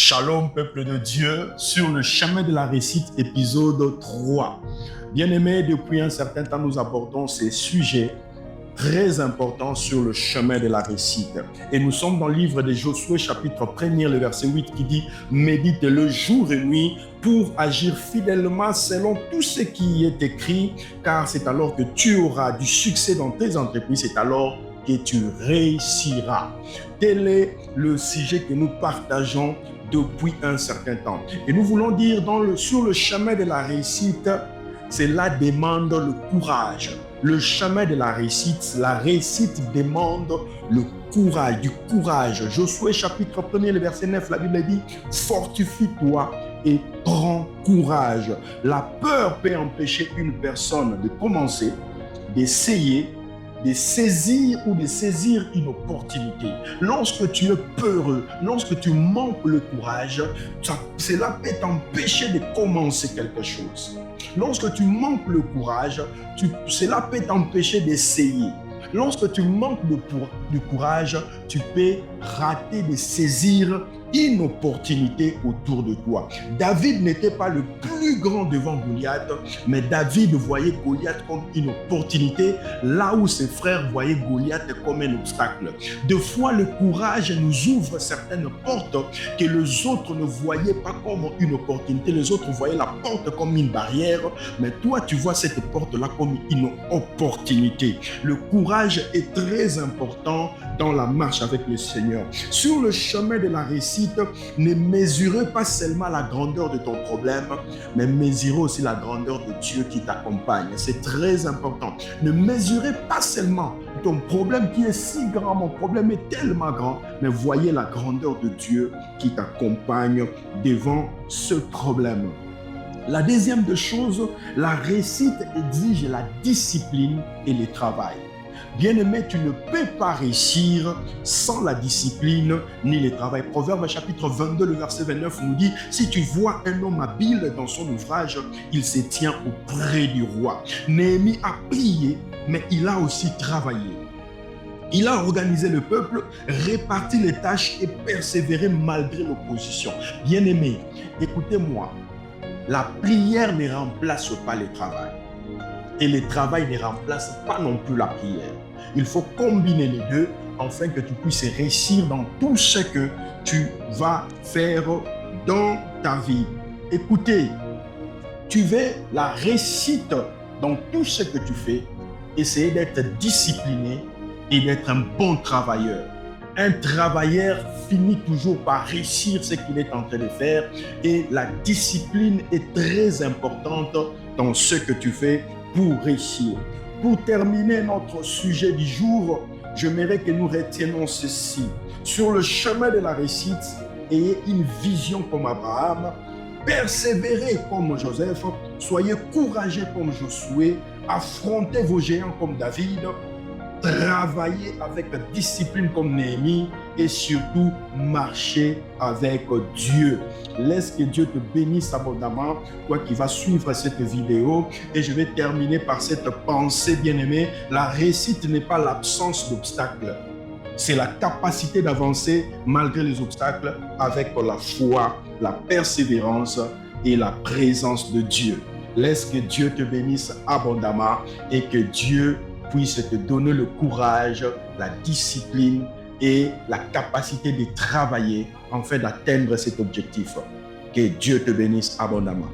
Shalom, peuple de Dieu, sur le chemin de la réussite, épisode 3. Bien-aimés, depuis un certain temps, nous abordons ces sujets très importants sur le chemin de la réussite. Et nous sommes dans le livre de Josué, chapitre 1er, le verset 8, qui dit « Médite le jour et nuit pour agir fidèlement selon tout ce qui est écrit, car c'est alors que tu auras du succès dans tes entreprises, c'est alors que tu réussiras. » Tel est le sujet que nous partageons depuis un certain temps. Et nous voulons dire sur le chemin de la réussite, cela demande le courage. Le chemin de la réussite demande le courage, du courage. Josué chapitre 1er, le verset 9, la Bible dit « Fortifie-toi et prends courage. » La peur peut empêcher une personne de commencer, d'essayer, de saisir une opportunité. Lorsque tu es peureux, lorsque tu manques le courage, cela peut t'empêcher de commencer quelque chose. Lorsque tu manques le courage, cela peut t'empêcher d'essayer. Lorsque tu manques du courage, tu peux rater de saisir une opportunité autour de toi. David n'était pas le plus grand devant Goliath, mais David voyait Goliath comme une opportunité, là où ses frères voyaient Goliath comme un obstacle. Des fois, le courage nous ouvre certaines portes que les autres ne voyaient pas comme une opportunité. Les autres voyaient la porte comme une barrière, mais toi, tu vois cette porte-là comme une opportunité. Le courage est très important dans la marche avec le Seigneur. Sur le chemin de la réussite, ne mesurez pas seulement la grandeur de ton problème, mais mesurez aussi la grandeur de Dieu qui t'accompagne. C'est très important. Ne mesurez pas seulement ton problème qui est si grand, mon problème est tellement grand, mais voyez la grandeur de Dieu qui t'accompagne devant ce problème. La deuxième des choses, la réussite exige la discipline et le travail. Bien-aimé, tu ne peux pas réussir sans la discipline ni le travail. Proverbe chapitre 22, le verset 29 nous dit « Si tu vois un homme habile dans son ouvrage, il se tient auprès du roi. » Néhémie a prié, mais il a aussi travaillé. Il a organisé le peuple, réparti les tâches et persévéré malgré l'opposition. Bien-aimé, écoutez-moi, la prière ne remplace pas le travail. Et le travail ne remplace pas non plus la prière. Il faut combiner les deux afin que tu puisses réussir dans tout ce que tu vas faire dans ta vie. Écoutez, tu veux la réussite dans tout ce que tu fais, essayer d'être discipliné et d'être un bon travailleur. Un travailleur finit toujours par réussir ce qu'il est en train de faire et la discipline est très importante dans ce que tu fais pour réussir. Pour terminer notre sujet du jour, j'aimerais que nous retienions ceci. Sur le chemin de la réussite, ayez une vision comme Abraham, persévérez comme Joseph, soyez courageux comme Josué, affrontez vos géants comme David, travaillez avec discipline comme Néhémie et surtout marchez avec Dieu. Laisse que Dieu te bénisse abondamment, toi qui vas suivre cette vidéo. Et je vais terminer par cette pensée bien-aimée. La réussite n'est pas l'absence d'obstacles. C'est la capacité d'avancer malgré les obstacles avec la foi, la persévérance et la présence de Dieu. Laisse que Dieu te bénisse abondamment et que Dieu puisse te donner le courage, la discipline et la capacité de travailler afin d'atteindre cet objectif. Que Dieu te bénisse abondamment.